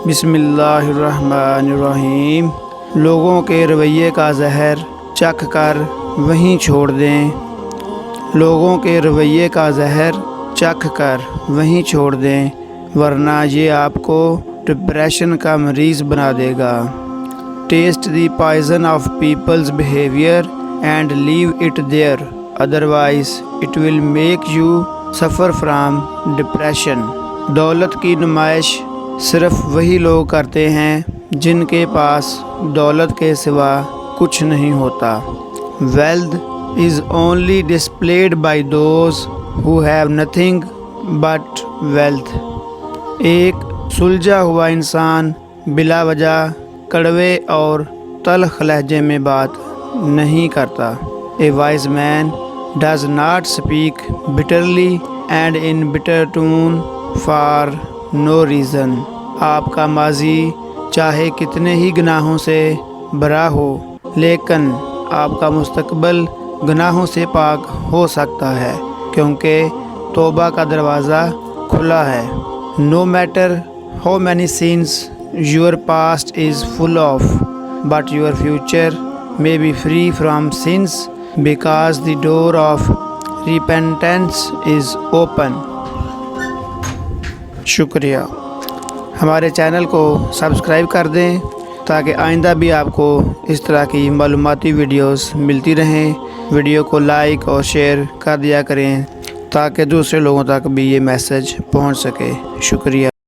بسم اللہ الرحمن الرحیم۔ لوگوں کے رویے کا زہر چکھ کر وہیں چھوڑ دیں، لوگوں کے رویے کا زہر چکھ کر وہیں چھوڑ دیں، ورنہ یہ آپ کو ڈپریشن کا مریض بنا دے گا۔ Test the poison of people's behaviour and leave it there, otherwise it will make you suffer from depression. دولت کی نمائش صرف وہی لوگ کرتے ہیں جن کے پاس دولت کے سوا کچھ نہیں ہوتا۔ Wealth is only displayed by those who have nothing but wealth۔ ایک سلجھا ہوا انسان بلا وجہ کڑوے اور تلخ لہجے میں بات نہیں کرتا۔ A wise man does not speak bitterly and in bitter tone for no reason۔ آپ کا ماضی چاہے کتنے ہی گناہوں سے بھرا ہو، لیکن آپ کا مستقبل گناہوں سے پاک ہو سکتا ہے کیونکہ توبہ کا دروازہ کھلا ہے۔ No matter how many sins your past is full of, but your future may be free from sins because the door of repentance is open۔ شکریہ۔ ہمارے چینل کو سبسکرائب کر دیں تاکہ آئندہ بھی آپ کو اس طرح کی معلوماتی ویڈیوز ملتی رہیں۔ ویڈیو کو لائک اور شیئر کر دیا کریں تاکہ دوسرے لوگوں تک بھی یہ میسج پہنچ سکے۔ شکریہ۔